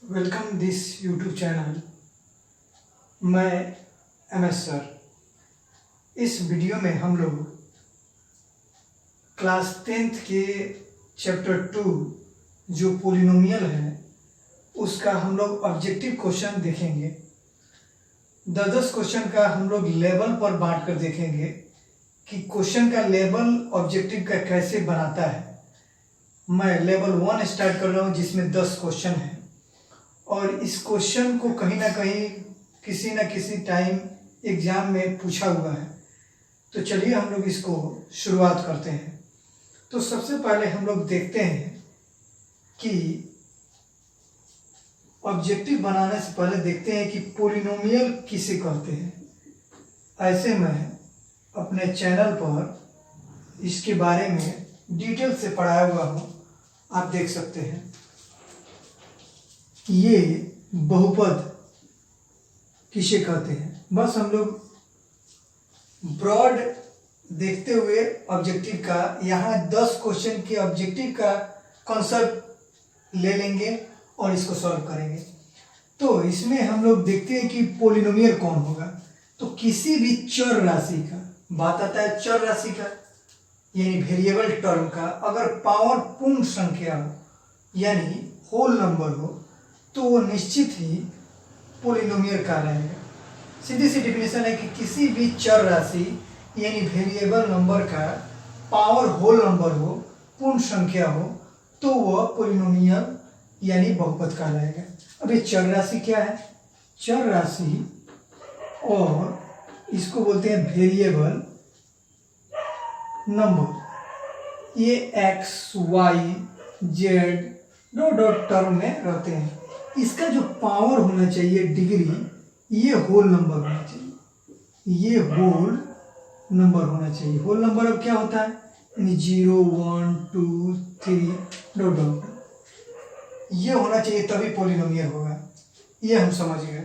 Welcome this YouTube channel. मैं MS sir. इस video में हम लोग क्लास 10th के चैप्टर 2 जो पोलिनोमियल है उसका हम लोग ऑब्जेक्टिव क्वेश्चन देखेंगे। 10 क्वेश्चन का हम लोग लेवल पर बांट कर देखेंगे कि क्वेश्चन का लेवल ऑब्जेक्टिव का कैसे बनाता है। मैं लेवल 1 स्टार्ट कर रहा हूँ जिसमें 10 क्वेश्चन है और इस क्वेश्चन को कहीं ना कहीं किसी न किसी टाइम एग्जाम में पूछा हुआ है। तो चलिए हम लोग इसको शुरुआत करते हैं। तो सबसे पहले हम लोग देखते हैं कि ऑब्जेक्टिव बनाने से पहले देखते हैं कि पोलिनोमियल किसे कहते हैं। ऐसे मैं अपने चैनल पर इसके बारे में डिटेल से पढ़ाया हुआ हूँ, आप देख सकते हैं। ये बहुपद किसे कहते हैं, बस हम लोग ब्रॉड देखते हुए ऑब्जेक्टिव का यहाँ 10 क्वेश्चन के ऑब्जेक्टिव का कॉन्सेप्ट ले लेंगे और इसको सॉल्व करेंगे। तो इसमें हम लोग देखते हैं कि पोलिनोमियल कौन होगा। तो किसी भी चर राशि का बात आता है, चर राशि का यानी वेरिएबल टर्म का अगर पावर पूर्ण संख्या हो यानी होल नंबर हो तो वो निश्चित ही पोलिनोमियल कहलाएगा। सीधी सी डिफिनेशन है कि किसी भी चर राशि यानी वेरिएबल नंबर का पावर होल नंबर हो, पूर्ण संख्या हो, तो वह पोलिनोमियल यानी बहुपद कहलाएगा। अब ये चर राशि क्या है? चर राशि और इसको बोलते हैं वेरिएबल नंबर। ये x, y, z dot dot term में रहते हैं। इसका जो पावर होना चाहिए डिग्री, ये होल नंबर होना चाहिए। ये होल नंबर होना चाहिए। होल नंबर अब क्या होता है? यानी 0, 1, 2, 3 डॉट डॉट ये होना चाहिए, तभी पोलिनोमियल होगा। ये हम समझ गए।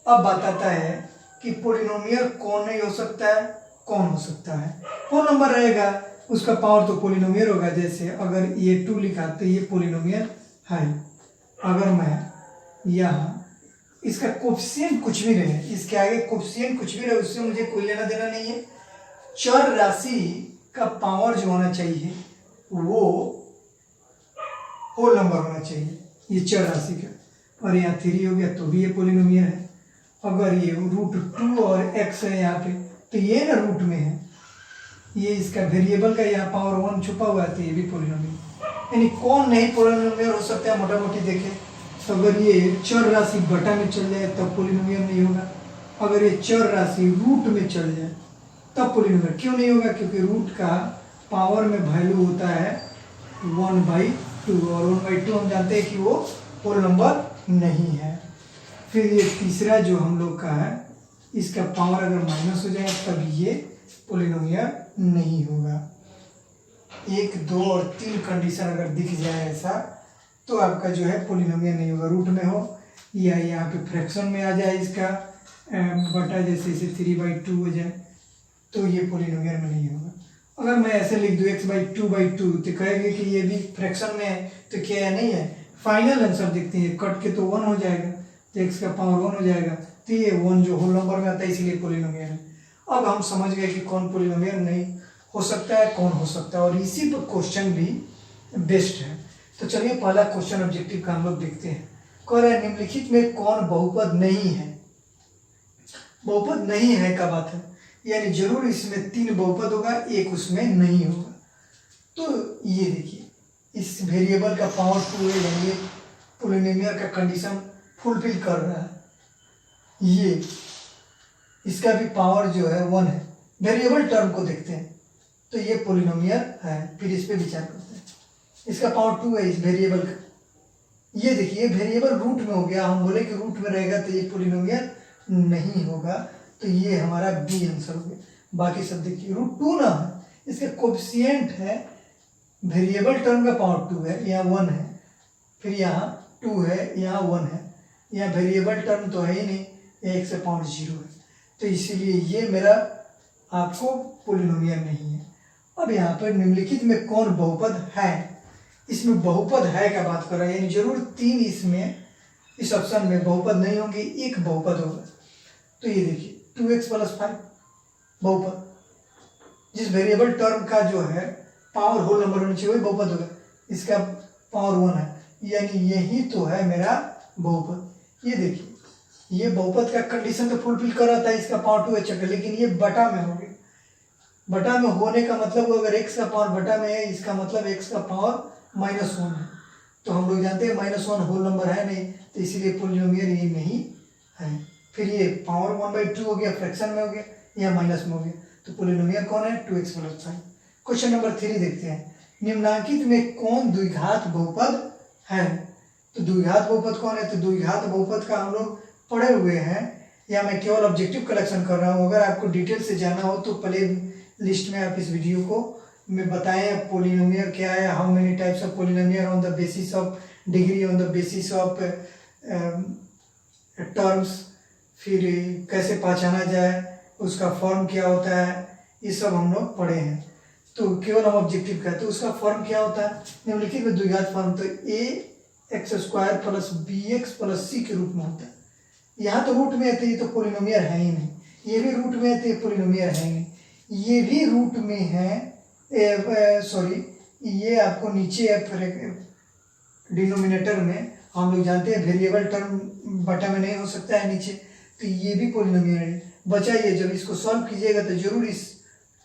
अब बात आता है कि पोलिनोमियल कौन नहीं हो सकता है, कौन हो सकता है। होल नंबर रहेगा, उसका पावर तो पोलिनोमियल होगा। जैसे अगर ये 2 लिखा तो ये पोलिनोमियल है। अगर मैं यहाँ इसका कोफिशिएंट कुछ भी रहे, इसके आगे कोफिशिएंट कुछ भी रहे, उससे मुझे कोई लेना देना नहीं है। चर राशि का पावर जो होना चाहिए वो होल नंबर होना चाहिए, ये चर राशि का। और यहाँ 3 हो गया तो भी ये पोलिनोमियल है। अगर ये √2 और x है यहाँ पे तो ये ना रूट में है, ये इसका वेरिएबल का यहाँ पावर 1 छुपा हुआ है तो ये भी पोलिनोमियल। यानी कौन नहीं पोलिनोमियल हो सकता है, मोटा मोटी देखें तो अगर ये चर राशि बटा में चल जाए तब पोलिनोमियल नहीं होगा। अगर ये चर राशि रूट में चल जाए तब पोलिनोमियल क्यों नहीं होगा? क्योंकि रूट का पावर में वैल्यू होता है 1/2 और 1/2 हम जानते हैं कि वो होल नंबर नहीं है। फिर ये तीसरा जो हम लोग का है, इसका पावर अगर माइनस हो जाए तब ये पोलिनोमियल नहीं होगा। 1, 2 और 3 कंडीशन अगर दिख जाए ऐसा तो आपका जो है पोलिनोमियल नहीं होगा। रूट में हो या यहाँ पे फ्रैक्शन में आ जाए इसका बटा, जैसे इसे 3/2 हो जाए तो ये पोलिनोमियल में नहीं होगा। अगर मैं ऐसे लिख दूँ x/2/2 तो कहेंगे कि ये भी फ्रैक्शन में है तो क्या है? नहीं है। फाइनल आंसर देखते हैं, कट के तो 1 हो जाएगा तो x का पावर 1 हो जाएगा तो ये 1 जो होल नंबर में आता है इसलिए पोलिनोमियल है। अब हम समझ गए कि कौन पोलिनोमियल नहीं हो सकता है, कौन हो सकता है, और इसी पर क्वेश्चन भी बेस्ट है। तो चलिए पहला क्वेश्चन ऑब्जेक्टिव का हम लोग देखते हैं। कह रहा है निम्नलिखित में कौन बहुपद नहीं है। बहुपद नहीं है का बात है, यानी जरूर इसमें 3 बहुपद होगा, एक उसमें नहीं होगा। तो ये देखिए इस वेरिएबल का पावर 2 है, यानी ये पोलिनोमियल का कंडीशन फुलफिल कर रहा है। ये इसका भी पावर जो है 1 है। वेरिएबल टर्म को देखते हैं तो ये पोलिनोमियल है। फिर इस पे विचार करते हैं। इसका पावर 2 है इस वेरिएबल का। ये देखिए वेरिएबल रूट में हो गया, हम बोले कि रूट में रहेगा तो ये पोलिनोमियल नहीं होगा, तो ये हमारा बी आंसर हो गया। बाकी सब देखिए √2 ना है, इसका कोफिशिएंट है, वेरिएबल टर्म का पावर 2 है, यहाँ 1 है, फिर यहाँ 2 है, यहाँ 1 है, यहाँ वेरिएबल टर्म तो है ही नहीं, एक से पावर 0 है, तो इसीलिए ये मेरा आपको पोलिनोमियल नहीं है। अब यहाँ पर निम्नलिखित में कौन बहुपद है, इसमें बहुपद है क्या बात कर रहा है, यानी जरूर 3 इसमें इस ऑप्शन में बहुपद नहीं होंगे, एक बहुपद होगा। तो ये देखिए 2x + 5 बहुपद, जिस वेरिएबल टर्म का जो है पावर होल नंबर होना चाहिए वही बहुपद होगा, इसका पावर 1 है, यानी यही तो है मेरा बहुपद। ये देखिए ये बहुपद का कंडीशन तो फुलफिल कर रहा था, इसका पावर 2h है, लेकिन ये बटा में हो गया। बटा में होने का मतलब अगर x का पावर बटा में है, इसका मतलब x का पावर -1 है। तो हम लोग जानते हैं -1 होल नंबर है नहीं, तो इसीलिए पोलिनोमियल ये नहीं है। फिर ये पावर 1/2 हो गया, फ्रैक्शन में हो गया, या माइनस में हो गया। तो पोलिनोमियल कौन है? 2x + 5। क्वेश्चन नंबर 3 देखते हैं, निम्नलिखित में कौन द्विघात बहुपद है? तो द्विघात बहुपद कौन है? तो द्विघात बहुपद का हम लोग पढ़े हुए हैं, या मैं केवल ऑब्जेक्टिव कलेक्शन कर रहा हूँ। अगर आपको डिटेल से जानना हो तो प्ले लिस्ट में आप इस वीडियो को में बताएं पोलिनोमियल क्या है, how many types of polynomial on the basis of degree, on the basis of terms, फिर कैसे पहचाना जाए, उसका फॉर्म क्या होता है, ये सब हम लोग पढ़े हैं। तो केवल हम ऑब्जेक्टिव का, तो उसका फॉर्म क्या होता है निम्नलिखित में द्विघात फॉर्म? तो ax² + bx + c के रूप में होता है। यहाँ तो रूट में है तो ये तो पोलिनोमियल है ही नहीं, ये भी रूट में है तो ये पोलिनोमियल है ही नहीं, ये भी रूट में है, सॉरी ये आपको नीचे है डिनोमिनेटर में। हम लोग जानते हैं वेरिएबल टर्म बटा में नहीं हो सकता है नीचे, तो ये भी पोलिनोमियल है। बचा ये, जब इसको सॉल्व कीजिएगा तो जरूर इस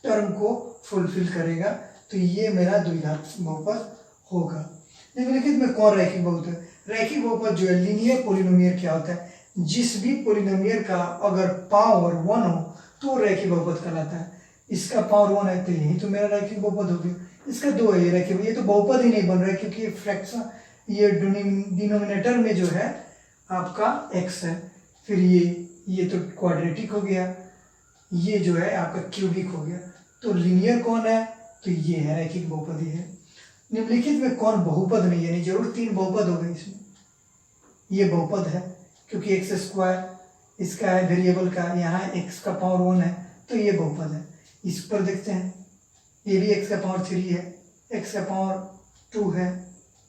टर्म को फुलफिल करेगा, तो ये मेरा द्विघात बहुपद होगा। निम्नलिखित में कौन रैखिक बहुपद है? रैखिक बहुपद जो है लीनियर पोलिनोमियल क्या होता है? जिस भी पोलिनोमियल का अगर पावर 1 हो तो रैखिक बहुपद कहलाता है। इसका पावर 1 है तो यही तो मेरा रैखिक बहुपद हो गया। इसका 2 है, ये रैखिक, ये तो बहुपद ही नहीं बन रहा है क्योंकि ये फ्रैक्शन, ये डिनोमिनेटर में जो है आपका x है, फिर ये तो क्वाड्रेटिक हो गया, ये जो है आपका क्यूबिक हो गया। तो लीनियर कौन है? तो ये है रैखिक बहुपद ही है। निम्नलिखित में कौन बहुपद नहीं है? यानी जरूर 3 बहुपद हो गए इसमें। ये बहुपद है क्योंकि x² इसका है वेरिएबल का, यहाँ x का पावर 1 है तो ये बहुपद है। इस पर देखते हैं, ये भी x का पावर 3 है, x का पावर 2 है,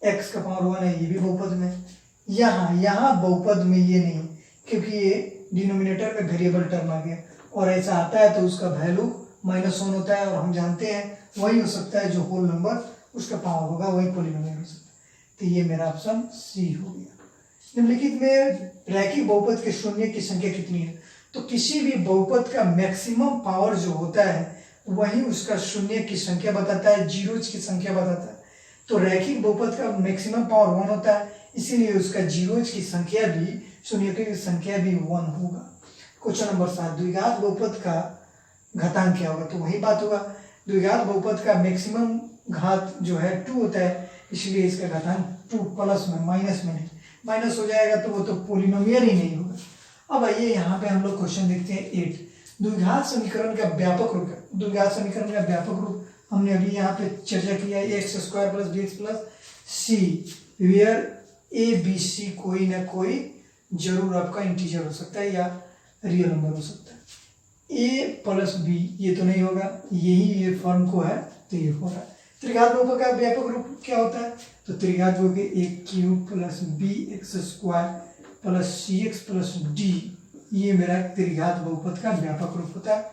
x का पावर 1 है, ये भी बहुपद में। यहाँ बहुपद में ये नहीं, क्योंकि ये डिनोमिनेटर में वेरिएबल टर्म आ गया, और ऐसा आता है तो उसका वैल्यू -1 होता है, और हम जानते हैं वही हो सकता है जो होल नंबर उसका पावर होगा, वही पोलिनोमियल हो सकता है। तो ये मेरा ऑप्शन सी हो गया। निम्नलिखित में रैखिक बहुपद के शून्य की संख्या कितनी है? तो किसी भी बहुपद का मैक्सिमम पावर जो होता है वही उसका शून्य की संख्या बताता है, जीरोज की संख्या बताता है। तो रैखिक बहुपद का मैक्सिमम पावर 1 होता है, इसीलिए उसका जीरोज की संख्या भी, शून्य की संख्या भी 1 होगा। क्वेश्चन नंबर 7, द्विघात बहुपद का घातांक क्या होगा? तो वही बात होगा, द्विघात बहुपद का मैक्सिमम घात जो है 2 होता है, इसलिए इसका घातांक 2 प्लस में, माइनस में नहीं, माइनस हो जाएगा तो वो तो पोलिनोमियल ही नहीं होगा। अब आइए यहाँ पे हम लोग क्वेश्चन देखते हैं 8, द्विघात समीकरण का व्यापक रूप। द्विघात समीकरण का व्यापक रूप हमने अभी यहाँ पे चर्चा किया है, x² + bx + c, where a b c कोई ना कोई जरूर आपका इंटीजर हो सकता है या रियल नंबर हो सकता है। a + b ये तो नहीं होगा, यही ये फॉर्म को है तो ये हो रहा है। त्रिघात बहुपद का व्यापक रूप क्या होता है? तो त्रिघात बहुपद a³ + bx² + cx + d, ये मेरा त्रिघात बहुपद का व्यापक रूप होता है।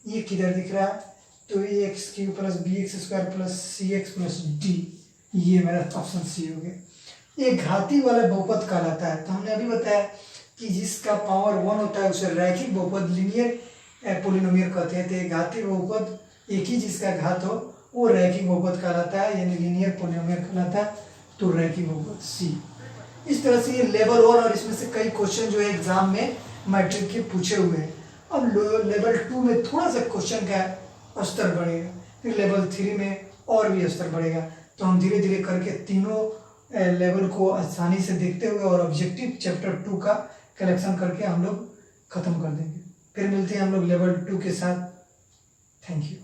ये किधर दिख रहा है? तो ax³ + bx² + cx + d, ये मेरा ऑप्शन सी हो गया। ये घाती वाला बहुपद कहलाता है। तो हमने अभी बताया कि जिसका पावर 1 होता है उसे रैखिक बहुपद, लीनियर पोलिनोमियल कहते हैं। तो घाती बहुपद एक ही जिसका घात हो वो रैखिक बहुपद कहलाता है, यानी लीनियर पोलिनोमियल कहलाता है। तो रैखिक बहुपद सी। इस तरह से ये लेवल 1 और इसमें से कई क्वेश्चन जो है एग्जाम में मैट्रिक के पूछे हुए हैं। अब लेवल 2 में थोड़ा सा क्वेश्चन का स्तर बढ़ेगा, फिर लेवल 3 में और भी स्तर बढ़ेगा। तो हम धीरे धीरे करके तीनों लेवल को आसानी से देखते हुए और ऑब्जेक्टिव चैप्टर 2 का कलेक्शन करके हम लोग खत्म कर देंगे। फिर मिलते हैं हम लोग लेवल 2 के साथ। Thank you.